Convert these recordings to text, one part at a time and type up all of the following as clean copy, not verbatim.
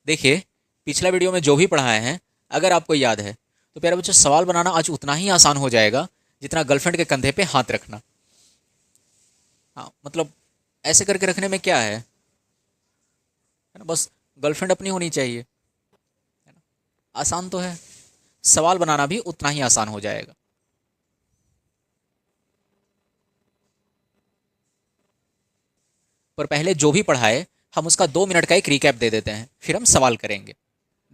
देखिए, पिछला वीडियो में जो भी पढ़ाए हैं, अगर आपको याद है तो प्यारे बच्चों, सवाल बनाना आज उतना ही आसान हो जाएगा जितना गर्लफ्रेंड के कंधे पे हाथ रखना। हाँ मतलब ऐसे करके रखने में क्या है ना, बस गर्लफ्रेंड अपनी होनी चाहिए, है ना। आसान तो है, सवाल बनाना भी उतना ही आसान हो जाएगा। पर पहले जो भी पढ़ाए हम उसका 2 मिनट का एक रिकैप दे देते हैं, फिर हम सवाल करेंगे।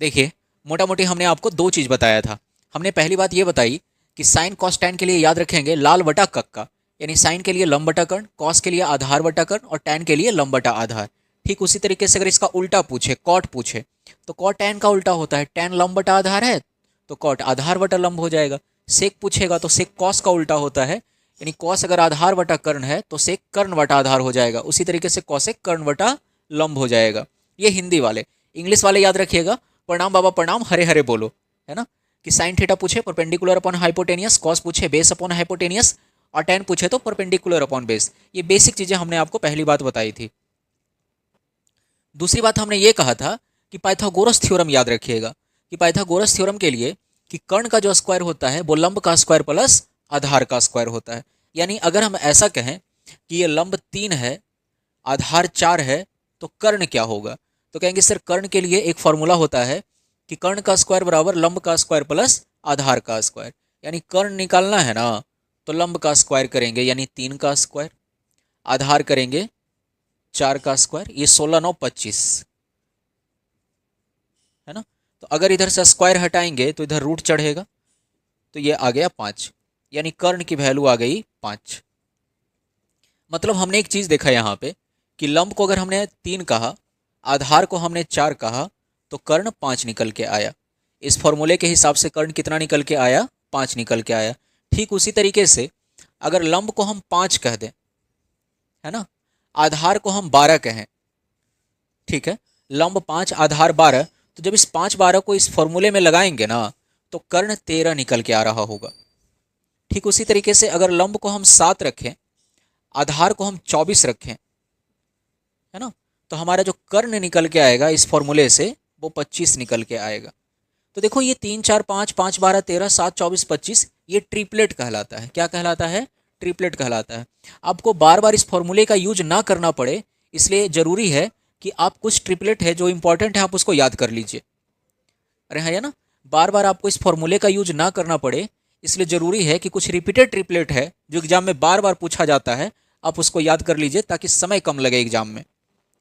देखिए, मोटा मोटी हमने आपको दो चीज़ बताया था। हमने पहली बात ये बताई कि साइन कॉस टैन के लिए याद रखेंगे लाल बटा कक्का, यानी साइन के लिए लंब बटा कर्ण, कॉस के लिए आधार बटा कर्ण और टैन के लिए लंब बटा आधार। ठीक उसी तरीके से अगर इसका उल्टा पूछे, कॉट पूछे, तो कॉट टैन का उल्टा होता है, टैन लंब बटा आधार है तो कॉट आधार बटा लंब हो जाएगा। सेक पूछेगा तो सेक कॉस का उल्टा होता है, यानी कॉस अगर आधार बटा कर्ण है तो सेक कर्ण बटा आधार हो जाएगा। उसी तरीके से कॉसेक कर्ण बटा लंब हो जाएगा। ये हिंदी वाले। इंग्लिश वाले याद रखिएगा, प्रणाम बाबा प्रणाम, हरे हरे बोलो, है ना। कि साइन थीटा पूछे परपेंडिकुलर अपॉन हाइपोटेनियस, कॉस पूछे बेस अपॉन हाइपोटेनियस और टैन पूछे तो परपेंडिकुलर अपॉन बेस। ये बेसिक चीजें हमने आपको पहली बात बताई थी। दूसरी बात हमने ये कहा था कि पाइथागोरस थ्योरम याद रखिएगा, कि पाइथागोरस थ्योरम के लिए कि कर्ण का जो स्क्वायर होता है वो लंब का स्क्वायर प्लस आधार का स्क्वायर होता है। यानी अगर हम ऐसा कहें कि ये लंब 3 है, आधार 4 है, तो कर्ण क्या होगा? तो कहेंगे सर कर्ण के लिए एक फॉर्मूला होता है कि कर्ण का स्क्वायर बराबर लंब का स्क्वायर प्लस आधार का स्क्वायर। यानी कर्ण निकालना है ना, तो लंब का स्क्वायर करेंगे यानी 3 का स्क्वायर, आधार करेंगे 4 का स्क्वायर, ये 16 9 25, है ना। तो अगर इधर से स्क्वायर हटाएंगे तो इधर रूट चढ़ेगा, तो ये आ गया 5, यानी कर्ण की वैल्यू आ गई 5। मतलब हमने एक चीज़ देखा यहाँ पे कि लंब को अगर हमने 3 कहा, आधार को हमने 4 कहा, तो कर्ण 5 निकल के आया। इस फॉर्मूले के हिसाब से कर्ण कितना निकल के आया? 5 निकल के आया। ठीक उसी तरीके से अगर लंब को हम 5 कह दें, है ना, आधार को हम 12 कहें, ठीक है, लंब 5 आधार 12, तो जब इस 5 12 को इस फॉर्मूले में लगाएंगे ना, तो कर्ण 13 निकल के आ रहा होगा। ठीक उसी तरीके से अगर लंब को हम 7 रखें, आधार को हम 24 रखें, है ना, तो हमारा जो कर्ण निकल के आएगा इस फॉर्मूले से वो 25 निकल के आएगा। तो देखो ये 3 4 5 5 12 13 7 24 25, ये ट्रिपलेट कहलाता है। क्या कहलाता है? ट्रिपलेट कहलाता है। आपको बार बार इस फॉर्मूले का यूज ना करना पड़े, इसलिए जरूरी है कि आप कुछ ट्रिपलेट है जो इंपॉर्टेंट है आप उसको याद कर लीजिए। अरे है ना, बार बार आपको इस फॉर्मूले का यूज ना करना पड़े, इसलिए जरूरी है कि कुछ रिपीटेड ट्रिपलेट है जो एग्जाम में बार बार पूछा जाता है, आप उसको याद कर लीजिए ताकि समय कम लगे एग्जाम में,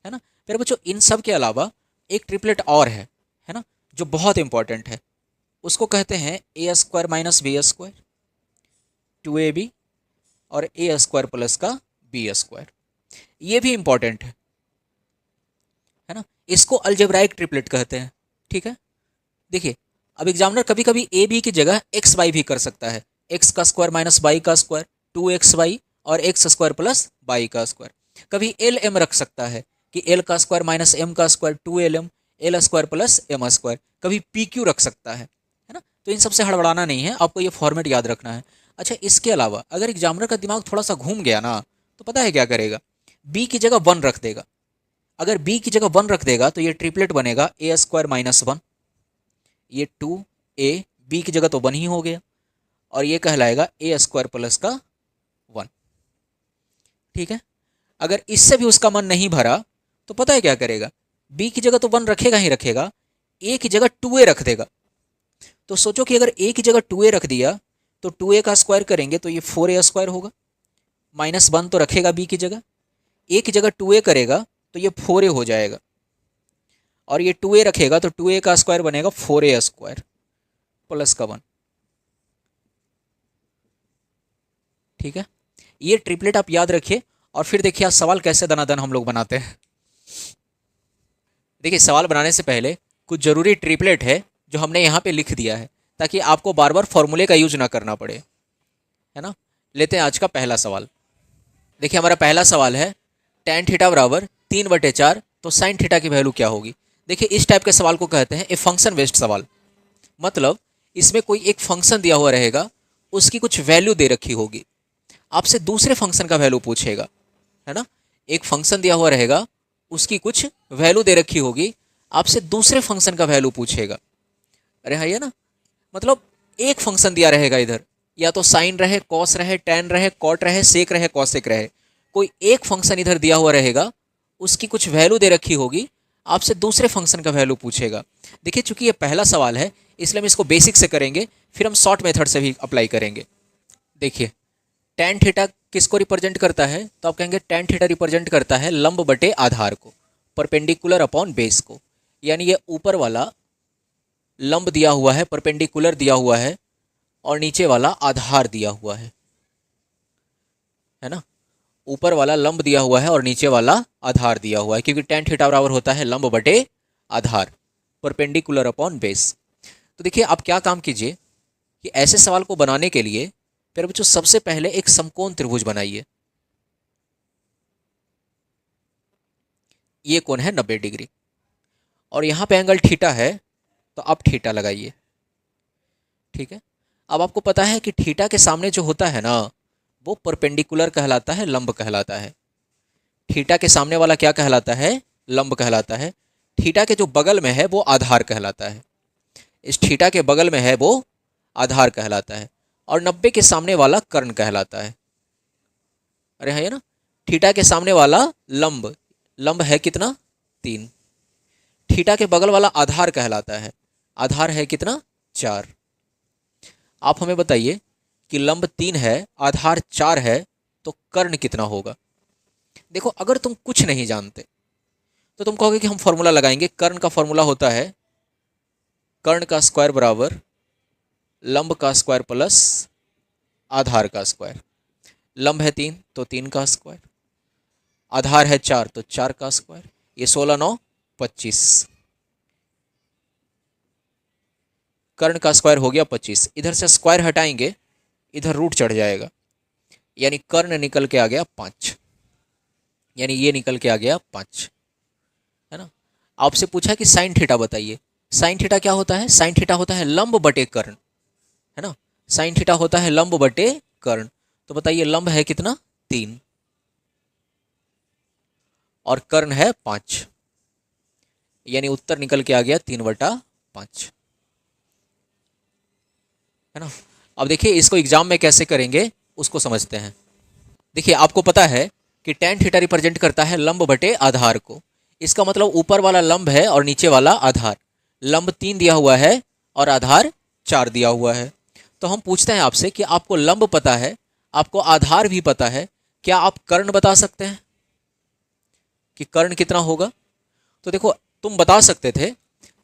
है ना। फिर बच्चों इन सब के अलावा एक ट्रिपलेट और है ना, जो बहुत इंपॉर्टेंट है। उसको कहते हैं A square minus B square, 2ab और ए स्क्वायर प्लस का बी स्क्वायर। ये भी इंपॉर्टेंट है ना। इसको अलजेब्राइक ट्रिपलेट कहते हैं, ठीक है। देखिए, अब एग्जामिनर कभी कभी ए बी की जगह एक्स वाई भी कर सकता है। एक्स का स्क्वायर माइनस वाई का स्क्वायर, 2xy और एक्स स्क्वायर प्लस वाई का स्क्वायर। कभी एल एम रख सकता है कि एल का स्क्वायर माइनस एम का square, 2lm, L square plus M square. कभी पी क्यू रख सकता है ना। तो इन सबसे हड़बड़ाना नहीं है, आपको ये फॉर्मेट याद रखना है। अच्छा, इसके अलावा अगर एग्जामिनर का दिमाग थोड़ा सा घूम गया ना, तो पता है क्या करेगा? बी की जगह 1 रख देगा। अगर बी की जगह 1 रख देगा तो ये ट्रिपलेट बनेगा ए स्क्वायर माइनस 1, ये 2a, बी की जगह तो 1 ही हो गया, और ये कहलाएगा ए स्क्वायर प्लस का 1, ठीक है। अगर इससे भी उसका मन नहीं भरा तो पता है क्या करेगा? बी की जगह तो 1 रखेगा ही रखेगा, ए की जगह 2a रख देगा। तो सोचो कि अगर ए की जगह 2a रख दिया तो 2a का स्क्वायर करेंगे तो ये 4a स्क्वायर होगा, माइनस 1 तो रखेगा बी की जगह, ए की जगह 2a करेगा तो ये 4a हो जाएगा, और ये 2a रखेगा तो 2a का स्क्वायर बनेगा 4a स्क्वायर प्लस का 1, ठीक है। ये ट्रिपलेट आप याद रखिए, और फिर देखिए आज सवाल कैसे दनादन हम लोग बनाते हैं। देखिए, सवाल बनाने से पहले कुछ ज़रूरी ट्रिपलेट है जो हमने यहाँ पे लिख दिया है, ताकि आपको बार बार फॉर्मूले का यूज ना करना पड़े, है ना। लेते हैं आज का पहला सवाल। देखिए, हमारा पहला सवाल है tan थीटा बराबर 3/4, तो साइन थीटा की वैल्यू क्या होगी? देखिए, इस टाइप के सवाल को कहते हैं ए फंक्शन बेस्ड सवाल। मतलब इसमें कोई एक फंक्शन दिया हुआ रहेगा, उसकी कुछ वैल्यू दे रखी होगी, आपसे दूसरे फंक्शन का वैल्यू पूछेगा, है ना। एक फंक्शन दिया हुआ रहेगा, उसकी कुछ वैल्यू दे रखी होगी, आपसे दूसरे फंक्शन का वैल्यू पूछेगा। अरे हाँ ये ना, मतलब एक फंक्शन दिया रहेगा इधर, या तो साइन रहे, कॉस रहे, टेन रहे, कॉट रहे, सेक रहे, कॉसेक रहे, कोई एक फंक्शन इधर दिया हुआ रहेगा, उसकी कुछ वैल्यू दे रखी होगी, आपसे दूसरे फंक्शन का वैल्यू पूछेगा। देखिए चूंकि ये पहला सवाल है इसलिए हम इसको बेसिक से करेंगे, फिर हम शॉर्ट मेथड से भी अप्लाई करेंगे। देखिए टेन थीटा किसको रिप्रेजेंट करता है, तो आप कहेंगे टेन थीटा रिप्रेजेंट करता है लंब बटे आधार को, परपेंडिकुलर अपॉन बेस को। यानी ये ऊपर वाला लंब दिया हुआ है, परपेंडिकुलर दिया हुआ है, और नीचे वाला आधार दिया हुआ है ना। ऊपर वाला लंब दिया हुआ है और नीचे वाला आधार दिया हुआ है, क्योंकि टेन थीटा बराबर होता है लंब बटे आधार, परपेंडिकुलर अपॉन बेस। तो देखिए आप क्या काम कीजिए कि ऐसे सवाल को बनाने के लिए फिर बच्चों सबसे पहले एक समकोण त्रिभुज बनाइए। ये कोण है 90 डिग्री, और यहाँ पे एंगल थीटा है, तो आप थीटा लगाइए। ठीक है, अब आपको पता है कि थीटा के सामने जो होता है ना, वो परपेंडिकुलर कहलाता है, लंब कहलाता है। थीटा के सामने वाला क्या कहलाता है, लंब कहलाता है। थीटा के जो बगल में है वो आधार कहलाता है, इस थीटा के बगल में है वो आधार कहलाता है, और 90 के सामने वाला कर्ण कहलाता है। अरे है ना, थीटा के सामने वाला लंब, लंब है कितना 3, थीटा के बगल वाला आधार कहलाता है, आधार है कितना 4। आप हमें बताइए कि लंब 3 है, आधार 4 है, तो कर्ण कितना होगा। देखो अगर तुम कुछ नहीं जानते तो तुम कहोगे कि हम फॉर्मूला लगाएंगे। कर्ण का फॉर्मूला होता है कर्ण का स्क्वायर बराबर लंब का स्क्वायर प्लस आधार का स्क्वायर। लंब है 3 तो 3 का स्क्वायर, आधार है 4 तो 4 का स्क्वायर। ये 16 9 25, कर्ण का स्क्वायर हो गया 25। इधर से स्क्वायर हटाएंगे, इधर रूट चढ़ जाएगा, यानी कर्ण निकल के आ गया 5, यानी ये निकल के आ गया 5, है ना। आपसे पूछा कि साइन थीटा बताइए। साइन थीटा क्या होता है, साइन थीटा होता है लंब बटे कर्ण, है ना। साइन थीटा होता है लंब बटे कर्ण, तो बताइए लंब है कितना 3 और कर्ण है 5, यानी उत्तर निकल के आ गया 3/5, है ना। अब देखिए इसको एग्जाम में कैसे करेंगे उसको समझते हैं। देखिए आपको पता है कि टेन थीटा रिप्रेजेंट करता है लंब बटे आधार को, इसका मतलब ऊपर वाला लंब है और नीचे वाला आधार। लंब 3 दिया हुआ है और आधार 4 दिया हुआ है। तो हम पूछते हैं आपसे कि आपको लंब पता है, आपको आधार भी पता है, क्या आप कर्ण बता सकते हैं कि कर्ण कितना होगा। तो देखो तुम बता सकते थे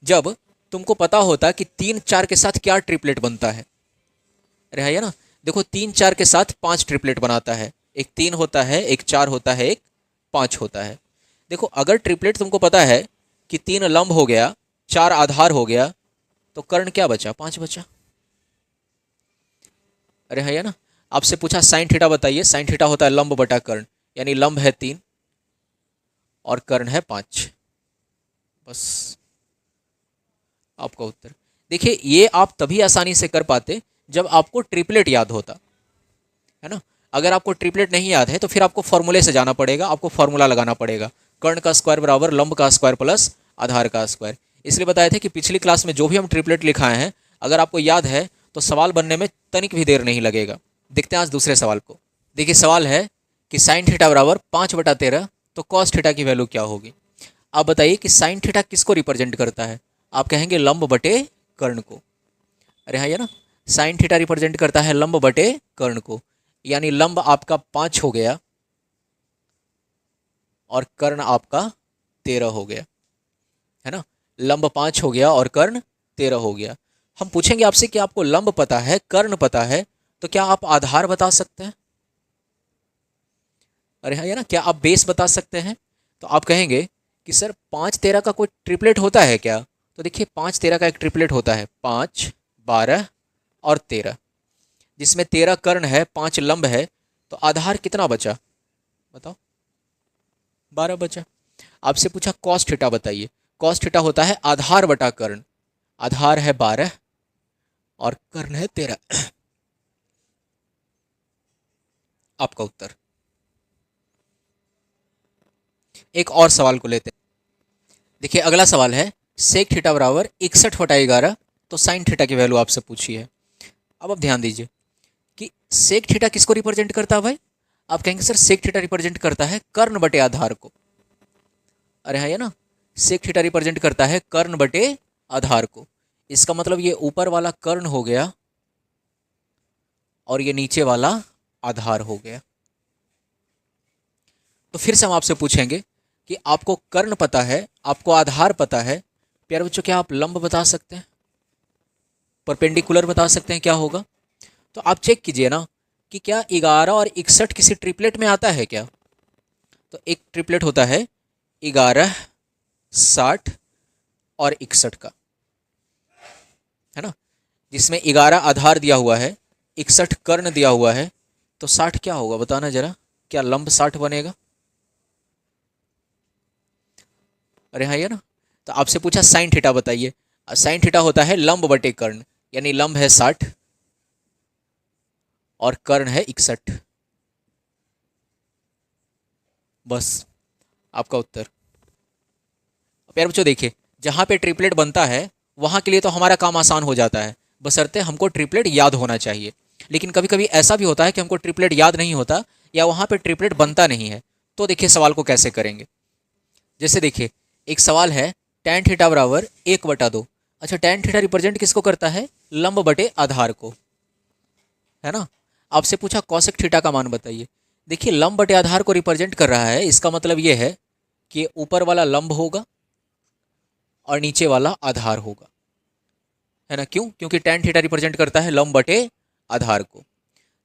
जब तुमको पता होता कि 3 4 के साथ क्या ट्रिपलेट बनता है। अरे है ना, देखो 3 4 के साथ 5 ट्रिपलेट बनाता है, एक 3 होता है, एक 4 होता है, एक 5 होता है। देखो अगर ट्रिपलेट तुमको पता है कि 3 लंब हो गया, 4 आधार हो गया, तो कर्ण क्या बचा, 5 बचा। अरे है ना, आपसे पूछा साइन थीटा बताइए, साइन थीटा होता है लंब बटा कर्ण, यानी लंब है 3 और कर्ण है 5, बस आपका उत्तर। देखिए ये आप तभी आसानी से कर पाते जब आपको ट्रिपलेट याद होता, है ना। अगर आपको ट्रिपलेट नहीं याद है तो फिर आपको फॉर्मूले से जाना पड़ेगा, आपको फॉर्मूला लगाना पड़ेगा। कर्ण का स्क्वायर बराबर लंब का स्क्वायर प्लस आधार का स्क्वायर। इसलिए बताए थे कि पिछली क्लास में जो भी हम ट्रिपलेट लिखाए हैं, अगर आपको याद है तो सवाल बनने में तनिक भी देर नहीं लगेगा। देखते हैं आज दूसरे सवाल को। देखिए सवाल है कि साइन थीटा बराबर 5/13, तो कॉस थीटा की वैल्यू क्या होगी। आप बताइए कि साइन थीटा किसको रिप्रेजेंट करता है। आप कहेंगे लंब बटे कर्ण को। अरे हाँ ये ना, साइन थीटा रिप्रेजेंट करता है लंब बटे कर्ण को, यानी लंब आपका 5 हो गया और कर्ण आपका 13 हो गया, है ना। लंब 5 हो गया और कर्ण 13 हो गया। हम पूछेंगे आपसे कि आपको लंब पता है, कर्ण पता है, तो क्या आप आधार बता सकते हैं। अरे हाँ ये ना, क्या आप बेस बता सकते हैं। तो आप कहेंगे कि सर 5 13 का कोई ट्रिपलेट होता है क्या। तो देखिए 5 13 का एक ट्रिपलेट होता है, 5 12 और 13, जिसमें 13 कर्ण है, 5 लंब है, तो आधार कितना बचा बताओ, 12 बचा। आपसे पूछा कॉस थीटा बताइए। कॉस थीटा होता है आधार बटा कर्ण, आधार है 12 और कर्ण है 13, आपका उत्तर। एक और सवाल को लेते हैं। देखिए अगला सवाल है सेक थीटा बराबर 61/11, तो साइन थीटा की वैल्यू आपसे पूछी है। अब ध्यान दीजिए कि सेक थीटा किसको रिप्रेजेंट करता है भाई? आप कहेंगे सर सेक थीटा रिप्रेजेंट करता है कर्ण बटे आधार को। अरे हाँ, ये ना, सेक थीटा रिप्रेजेंट करता है कर्ण बटे आधार को। इसका मतलब ये ऊपर वाला कर्ण हो गया और ये नीचे वाला आधार हो गया। तो फिर से हम आपसे पूछेंगे कि आपको कर्ण पता है, आपको आधार पता है, प्यारे बच्चों क्या आप लंब बता सकते हैं, परपेंडिकुलर बता सकते हैं क्या होगा? तो आप चेक कीजिए ना कि क्या 11 और 61 किसी ट्रिपलेट में आता है क्या? तो एक ट्रिपलेट होता है 11, 60 और 61 का, है ना, जिसमें 11 आधार दिया हुआ है, 61 कर्ण दिया हुआ है। तो 60 क्या होगा बताना जरा, क्या लंब 60 बनेगा? अरे हाँ, ये ना, तो आपसे पूछा साइन थीटा बताइए। साइन थीटा होता है लंब बटे कर्ण, यानी लंब है 60 और कर्ण है 61। बस आपका उत्तर। प्यारे बच्चों देखिए, जहाँ पे ट्रिपलेट बनता है वहाँ के लिए तो हमारा काम आसान हो जाता है, बशर्ते हमको ट्रिपलेट याद होना चाहिए। लेकिन कभी कभी ऐसा भी होता है कि हमको ट्रिपलेट याद नहीं होता या वहाँ पे ट्रिपलेट बनता नहीं है। तो देखिए सवाल को कैसे करेंगे। जैसे देखिए एक सवाल है tan थीटा बराबर 1/2। अच्छा, tan थीटा रिप्रेजेंट किसको करता है? लंब बटे आधार को, है ना। आपसे पूछा कॉसेक थीटा का मान बताइए। देखिए लंब बटे आधार को रिप्रेजेंट कर रहा है, इसका मतलब ये है कि ऊपर वाला लंब होगा और नीचे वाला आधार होगा, है ना। क्यों? क्योंकि tan थीटा रिप्रेजेंट करता है लंब बटे आधार को।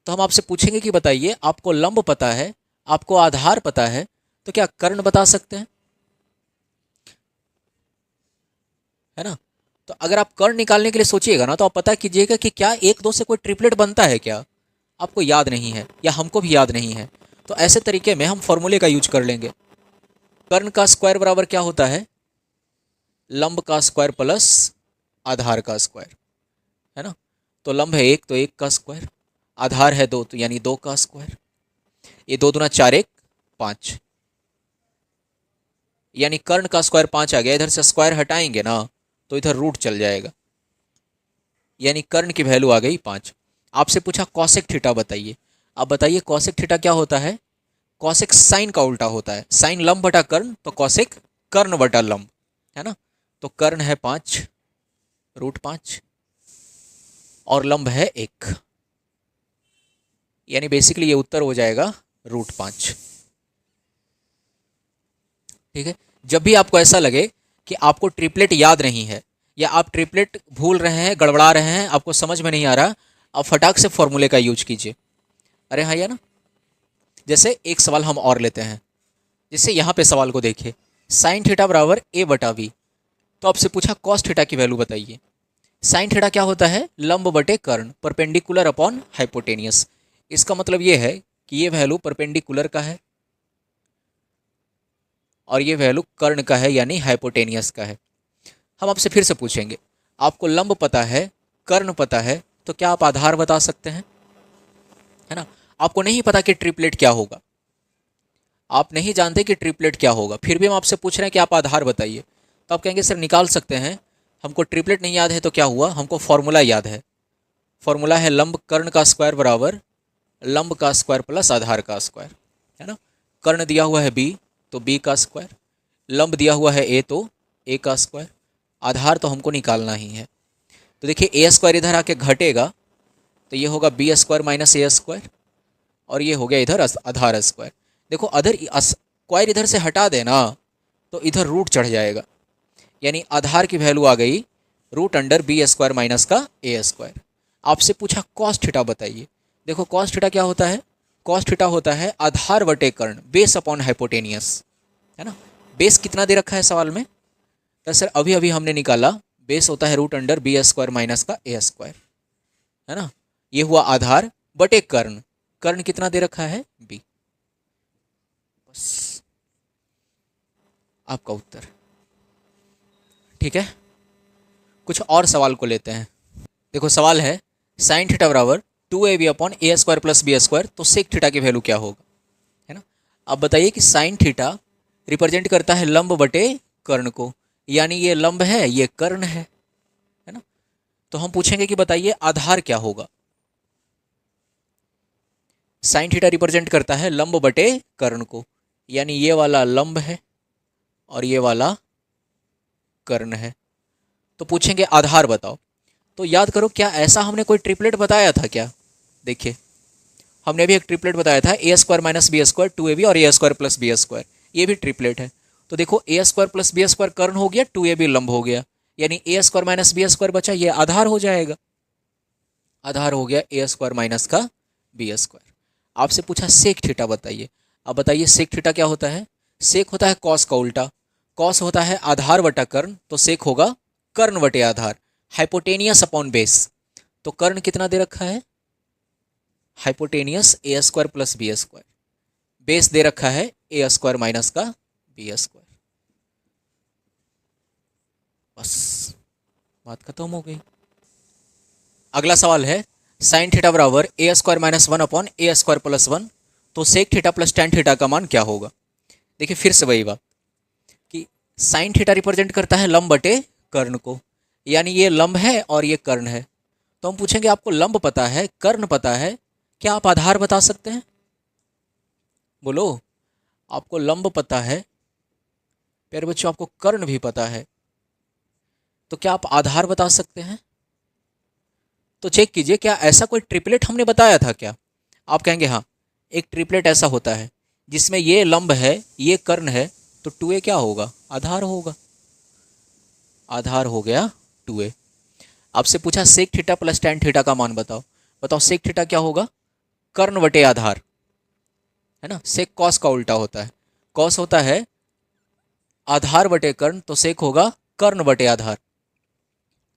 तो हम आपसे पूछेंगे कि बताइए आपको लंब पता है, आपको आधार पता है, तो क्या कर्ण बता सकते हैं, है ना। तो अगर आप कर्ण निकालने के लिए सोचिएगा ना, तो आप पता कीजिएगा कि क्या एक दो से कोई ट्रिपलेट बनता है क्या, आपको याद नहीं है या हमको भी याद नहीं है। तो ऐसे तरीके में हम फॉर्मूले का यूज कर लेंगे। कर्ण का स्क्वायर बराबर क्या होता है? लंब का स्क्वायर प्लस आधार का स्क्वायर, है ना। तो लंब है 1 तो 1 का स्क्वायर, आधार है 2 तो यानी 2 का स्क्वायर। ये 2 दूना 4 1 5, यानी कर्ण का स्क्वायर 5 आ गया। इधर से स्क्वायर हटाएंगे ना तो इधर रूट चल जाएगा, यानी कर्ण की वैल्यू आ गई 5। आपसे पूछा कॉसेक थीटा बताइए। अब बताइए कॉसेक थीटा क्या होता है? कॉसेक साइन का उल्टा होता है। साइन लंब बटा कर्ण, तो कॉसेक कर्ण बटा लंब, है ना। तो कर्ण है 5 √5 और लंब है 1, यानी बेसिकली ये उत्तर हो जाएगा √5। ठीक है। जब भी आपको ऐसा लगे कि आपको ट्रिपलेट याद नहीं है या आप ट्रिपलेट भूल रहे हैं, गड़बड़ा रहे हैं, आपको समझ में नहीं आ रहा, आप फटाक से फॉर्मूले का यूज कीजिए। अरे हाँ, या ना। जैसे एक सवाल हम और लेते हैं, जैसे यहाँ पे सवाल को देखिए, साइन थीटा बराबर a/v। तो आपसे पूछा कॉस थीटा की वैल्यू बताइए। साइन थीटा क्या होता है? लंब बटे कर्ण, परपेंडिकुलर अपॉन हाइपोटेनियस। इसका मतलब ये है कि ये वैल्यू परपेंडिकुलर का है और ये वैल्यू कर्ण का है, यानी हाइपोटेनियस का है। हम आपसे फिर से पूछेंगे, आपको लंब पता है, कर्ण पता है, तो क्या आप आधार बता सकते हैं, है ना। आपको नहीं पता कि ट्रिपलेट क्या होगा, आप नहीं जानते कि ट्रिपलेट क्या होगा, फिर भी हम आपसे पूछ रहे हैं कि आप आधार बताइए। तो आप कहेंगे सर निकाल सकते हैं, हमको ट्रिपलेट नहीं याद है तो क्या हुआ, हमको फॉर्मूला याद है। फॉर्मूला है लंब कर्ण का स्क्वायर बराबर लंब का स्क्वायर प्लस आधार का स्क्वायर, है ना। कर्ण दिया हुआ है b तो b का स्क्वायर, लंब दिया हुआ है a तो a का स्क्वायर, आधार तो हमको निकालना ही है। तो देखिए ए स्क्वायर इधर आके घटेगा तो ये होगा बी स्क्वायर माइनस ए स्क्वायर, और ये हो गया इधर आधार स्क्वायर। देखो अधर स्क्वायर इधर से हटा देना तो इधर रूट चढ़ जाएगा, यानी आधार की वैल्यू आ गई √b² माइनस का ए स्क्वायर। आपसे पूछा कॉस थीटा बताइए। देखो कॉस थीटा क्या होता है? कॉस थीटा होता है आधार बटे कर्ण, बेस अपॉन हाइपोटेनियस, है ना। बेस कितना दे रखा है सवाल में? तो सर अभी अभी हमने निकाला, बेस होता है √b² माइनस का ए स्क्वायर, है ना। ये हुआ आधार बटे कर्ण, कर्ण कितना दे रखा है? b। बस आपका उत्तर। ठीक है, कुछ और सवाल को लेते हैं। देखो सवाल है साइन थीटा बराबर 2ab/a² प्लस b², तो सेक थीटा की वैल्यू क्या होगा, है ना। अब बताइए कि साइन थीटा रिप्रेजेंट करता है लंब बटे कर्ण को, यानी ये लंब है, ये कर्ण है ना। तो हम पूछेंगे कि बताइए आधार क्या होगा। साइन थीटा रिप्रेजेंट करता है लंब बटे कर्ण को, यानी ये वाला लंब है और ये वाला कर्ण है। तो पूछेंगे आधार बताओ। तो याद करो, क्या ऐसा हमने कोई ट्रिपलेट बताया था क्या? देखिए, हमने भी एक ट्रिपलेट बताया था, a square minus B square 2ab और ए स्क्वायर प्लस बी स्क्वायर। ये भी ट्रिपलेट है। तो देखो, a square plus b square कर्ण हो गया, 2ab लंब हो गया, यानी a square minus B square बचा, ये आधार हो जाएगा। आधार हो गया ए स्क्वायर माइनस का बी स्क्वायर। आपसे पूछा सेक थीटा बताइए। अब बताइए सेक थीटा क्या होता है? सेक होता है कॉस का उल्टा। कॉस होता है आधार बटा कर्ण, तो सेक होगा कर्ण बटे आधार। Hypotenuse upon base. तो कर्ण कितना दे रखा है? Hypotenuse a square plus b square. Base दे रखा है ए स्क्वायर माइनस का बी स्क्वायर। बस बात खत्म हो गई। अगला सवाल है साइन थीटा बराबर A square minus 1 upon A square plus 1। तो sec theta plus tan theta का मान क्या होगा? देखिए फिर से वही बात कि साइन थीटा रिप्रेजेंट करता है लंब बटे कर्ण को, यानी ये लंब है और ये कर्ण है। तो हम पूछेंगे आपको लंब पता है, कर्ण पता है, क्या आप आधार बता सकते हैं? बोलो, आपको लंब पता है, प्यारे बच्चों आपको कर्ण भी पता है, तो क्या आप आधार बता सकते हैं? तो चेक कीजिए, क्या ऐसा कोई ट्रिपलेट हमने बताया था क्या? आप कहेंगे हाँ, एक ट्रिपलेट ऐसा होता है जिसमें ये लंब है, ये कर्ण है, तो 2a क्या होगा? आधार होगा। आधार हो गया 2a। आपसे पूछा sec theta plus tan theta का मान बताओ। बताओ सेक थीटा क्या होगा? कर्ण बटे आधार, है ना। सेक कॉस का उल्टा होता है। कॉस होता है आधार बटे कर्ण, तो सेक होगा कर्ण बटे आधार।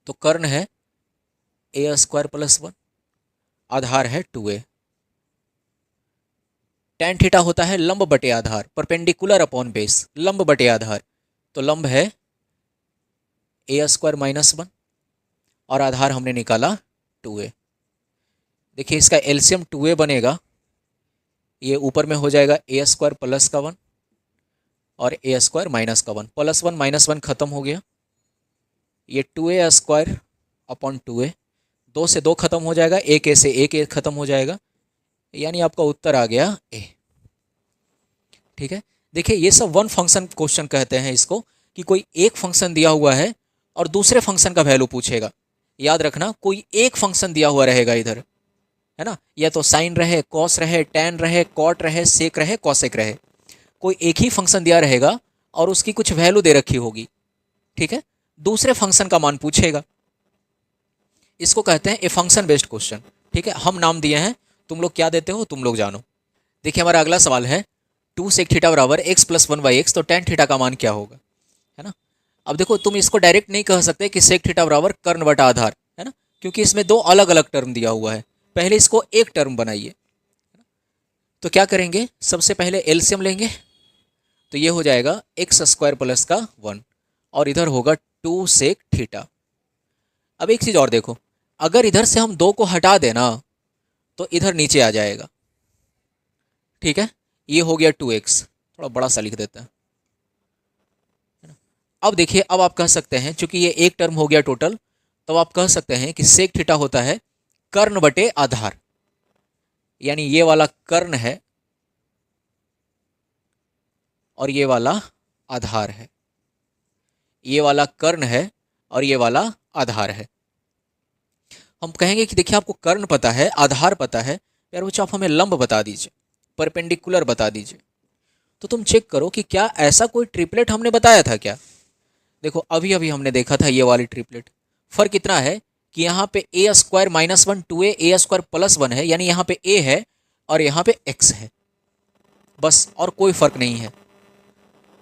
तो कर्ण है ए स्क्वायर प्लस 1, आधार है 2a। टेन थीटा होता है लंब बटे आधार, परपेंडिकुलर अपॉन बेस, लंब बटे आधार। तो लंब है ए स्क्वायर माइनस 1 और आधार हमने निकाला 2a। देखिए इसका एलसीएम 2a बनेगा, ये ऊपर में हो जाएगा ए स्क्वायर प्लस का 1 और ए स्क्वायर माइनस का 1, प्लस 1 माइनस 1 खत्म हो गया, ये 2a स्क्वायर अपॉन 2a, 2 से 2 खत्म हो जाएगा, एक ए से एक ए खत्म हो जाएगा, यानी आपका उत्तर आ गया ए। ठीक है, देखिए ये सब वन फंक्शन क्वेश्चन कहते हैं इसको, कि कोई एक फंक्शन दिया हुआ है और दूसरे फंक्शन का वैल्यू पूछेगा। याद रखना, कोई एक फंक्शन दिया हुआ रहेगा इधर, है ना, या तो साइन रहे, कॉस रहे, टेन रहे, कॉट रहे, सेक रहे, कॉसेक रहे, कोई एक ही फंक्शन दिया रहेगा और उसकी कुछ वैल्यू दे रखी होगी। ठीक है, दूसरे फंक्शन का मान पूछेगा, इसको कहते हैं ए फंक्शन बेस्ड क्वेश्चन। ठीक है, हम नाम दिए हैं, तुम लोग क्या देते हो तुम लोग जानो। देखिए हमारा अगला सवाल है 2 सेक थीटा बराबर एक्स प्लस 1/x, तो टेन थीटा का मान क्या होगा, है ना। अब देखो तुम इसको डायरेक्ट नहीं कह सकते कि सेक थीटा बराबर कर्ण बटा आधार, है ना, क्योंकि इसमें दो अलग अलग टर्म दिया हुआ है। पहले इसको एक टर्म बनाइए। तो क्या करेंगे, सबसे पहले एलसीएम लेंगे, तो ये हो जाएगा एक्स स्क्वायर प्लस का 1 और इधर होगा 2 सेक थीटा। अब एक चीज़ और देखो, अगर इधर से हम 2 को हटा देना तो इधर नीचे आ जाएगा। ठीक है, ये हो गया 2x, थोड़ा बड़ा सा लिख देता है। अब देखिए, अब आप कह सकते हैं, चूंकि ये एक टर्म हो गया टोटल, तो आप कह सकते हैं कि सेक थीटा होता है कर्ण बटे आधार, यानी ये वाला कर्ण है और ये वाला आधार है, ये वाला कर्ण है और ये वाला आधार है। हम कहेंगे कि देखिए आपको कर्ण पता है, आधार पता है, यार बच्चों आप हमें लंब बता दीजिए, परपेंडिकुलर बता दीजिए। तो तुम चेक करो कि क्या ऐसा कोई ट्रिपलेट हमने बताया था क्या। देखो अभी अभी हमने देखा था ये वाली ट्रिपलेट। फर्क इतना है कि यहाँ पे ए स्क्वायर माइनस 1 2a, ए स्क्वायर प्लस 1 है, यानी यहाँ पे a है और यहाँ पे x है, बस, और कोई फर्क नहीं है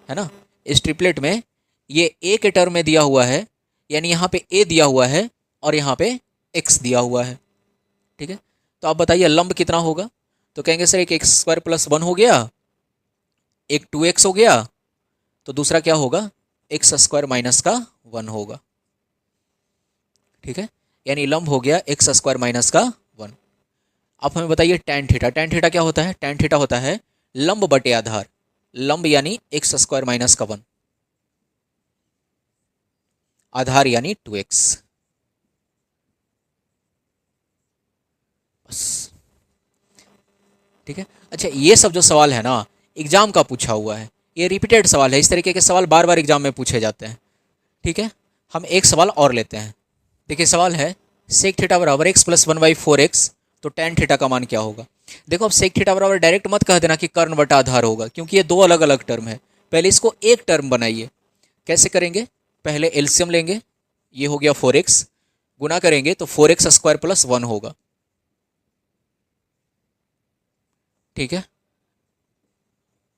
ना। इस ट्रिपलेट में ये a के टर्म में दिया हुआ है, यानी यहाँ पे a दिया हुआ है और यहाँ पे x दिया हुआ है। ठीक है, तो आप बताइए लंब कितना होगा। तो कहेंगे सर एक एक्स स्क्वायर प्लस 1 हो गया, एक 2x हो गया, तो दूसरा क्या होगा, एक्स स्क्वायर माइनस का 1 होगा। ठीक है, यानी लंब हो गया एक्स स्क्वायर माइनस का 1। अब हमें बताइए टैन थीटा। टैन थीटा क्या होता है? टैन थीटा होता है लंब बटे आधार, लंब यानी एक्स स्क्वायर माइनस का 1। आधार यानी 2x। बस, ठीक है। अच्छा, ये सब जो सवाल है ना, एग्जाम का पूछा हुआ है, ये रिपीटेड सवाल है, इस तरीके के सवाल बार बार एग्जाम में पूछे जाते हैं, ठीक है। हम एक सवाल और लेते हैं। देखिए सवाल है सेक थीटा बराबर एक्स प्लस 1/4x, तो टेन थीटा का मान क्या होगा। देखो अब सेक थीटा बराबर डायरेक्ट मत कह देना कि कर्ण बटा आधार होगा, क्योंकि ये दो अलग अलग टर्म है। पहले इसको एक टर्म बनाइए। कैसे करेंगे, पहले एलसीएम लेंगे, ये हो गया 4x, गुना करेंगे तो 4x² + 1 होगा, ठीक है।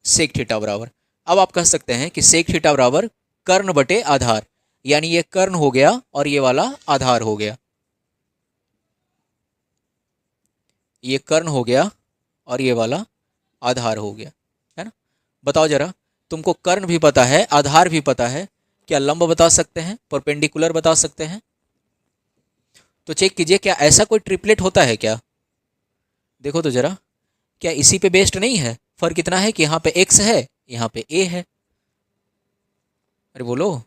सेक थीटा बराबर, अब आप कह सकते हैं कि सेक थीटा बराबर कर्ण बटे आधार, यानी ये कर्ण हो गया और ये वाला आधार हो गया, ये कर्ण हो गया और ये वाला आधार हो गया, है ना। बताओ जरा, तुमको कर्ण भी पता है, आधार भी पता है, क्या लंब बता सकते हैं, परपेंडिकुलर बता सकते हैं। तो चेक कीजिए, क्या ऐसा कोई ट्रिपलेट होता है क्या। देखो तो जरा, क्या इसी पे बेस्ड नहीं है। फर्क इतना है कि यहाँ पे x है, यहाँ पे a है। अरे बोलो,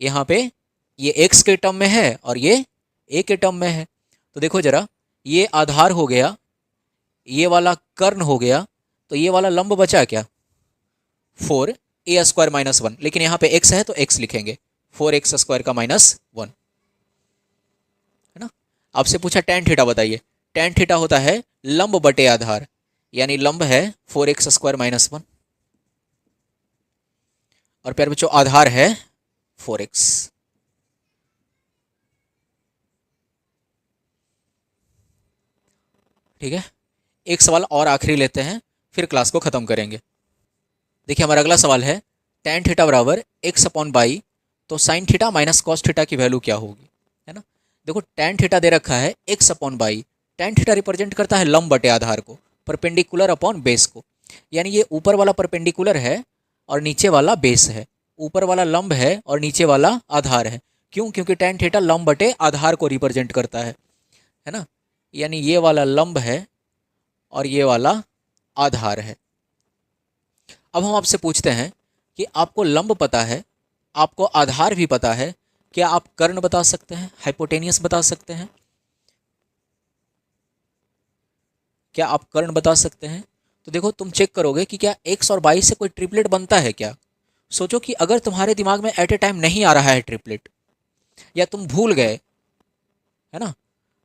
यहाँ पे ये x के टर्म में है और ये a के टर्म में है। तो देखो जरा, ये आधार हो गया, ये वाला कर्ण हो गया, तो ये वाला लंब बचा क्या, 4a² - 1, लेकिन यहाँ पे x है तो x लिखेंगे, 4x² का -1, है ना। आपसे पूछा tan थीटा बताइए, tan थीटा होता है लंब बटे आधार, यानी लंब है 4x² - 1, और प्यारे बच्चों आधार है 4x। ठीक है, एक सवाल और आखिरी लेते हैं, फिर क्लास को खत्म करेंगे। देखिए हमारा अगला सवाल है tan थीटा बराबर x/बाई, तो sin theta minus cos theta की वैल्यू क्या होगी, है ना। देखो tan थीटा दे रखा है x/बाई, tan थीटा रिप्रेजेंट करता है लंब बटे आधार को, परपेंडिकुलर अपॉन बेस को, यानी ये ऊपर वाला परपेंडिकुलर है और नीचे वाला बेस है, ऊपर वाला लंब है और नीचे वाला आधार है। क्यों, क्योंकि tan थीटा लंब बटे आधार को रिप्रेजेंट करता है ना। यानी ये वाला लंब है और ये वाला आधार है। अब हम आपसे पूछते हैं कि आपको लंब पता है, आपको आधार भी पता है, क्या आप कर्ण बता सकते हैं, हाइपोटेनियस बता सकते हैं, क्या आप कर्ण बता सकते हैं। तो देखो तुम चेक करोगे कि क्या x और y से कोई ट्रिपलेट बनता है क्या। सोचो कि अगर तुम्हारे दिमाग में एट ए टाइम नहीं आ रहा है ट्रिपलेट, या तुम भूल गए, है ना,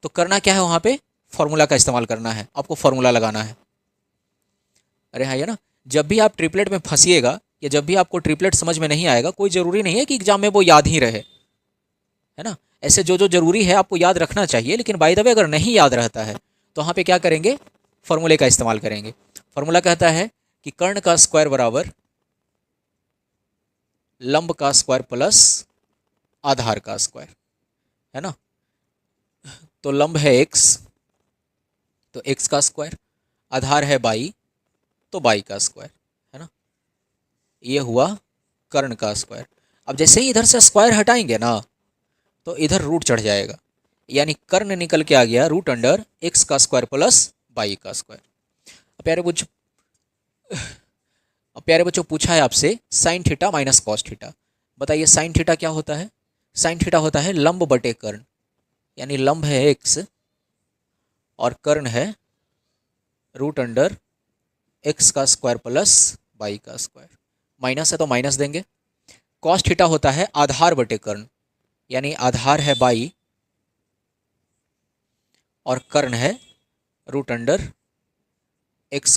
तो करना क्या है, वहां पे फॉर्मूला का इस्तेमाल करना है, आपको फॉर्मूला लगाना है। अरे हाँ, ये ना, जब भी आप ट्रिपलेट में फंसिएगा या जब भी आपको ट्रिपलेट समझ में नहीं आएगा, कोई ज़रूरी नहीं है कि एग्जाम में वो याद ही रहे, है ना। ऐसे जो जो ज़रूरी है आपको याद रखना चाहिए, लेकिन बाय द वे अगर नहीं याद रहता है तो वहाँ पे क्या करेंगे, फॉर्मूले का इस्तेमाल करेंगे। फॉर्मूला कहता है कि कर्ण का स्क्वायर बराबर लंब का स्क्वायर प्लस आधार का स्क्वायर, है ना। तो लंब है x, तो x का स्क्वायर, आधार है बाई, तो बाई का स्क्वायर, है ना। ये हुआ कर्ण का स्क्वायर। अब जैसे ही इधर से स्क्वायर हटाएंगे ना, तो इधर रूट चढ़ जाएगा, यानी कर्ण निकल के आ गया √x का स्क्वायर प्लस बाई का स्क्वायर। अब प्यारे बच्चों पूछा है आपसे sine theta minus cos theta, बताइए साइन थीटा क्या होता है। साइन थीटा होता है लंब बटे कर्ण, यानी लंब है x और कर्ण है √x का स्क्वायर प्लस बाई का स्क्वायर, माइनस है तो माइनस देंगे। कॉस थीटा होता है आधार बटे कर्ण, यानी आधार है बाई और कर्ण है √x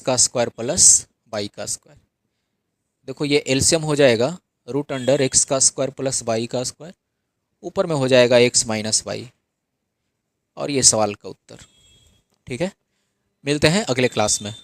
का स्क्वायर प्लस बाई का स्क्वायर। देखो ये एलसीएम हो जाएगा √x का स्क्वायर प्लस बाई का स्क्वायर, ऊपर में हो जाएगा x माइनस बाई, और ये सवाल का उत्तर। ठीक है, मिलते हैं अगले क्लास में।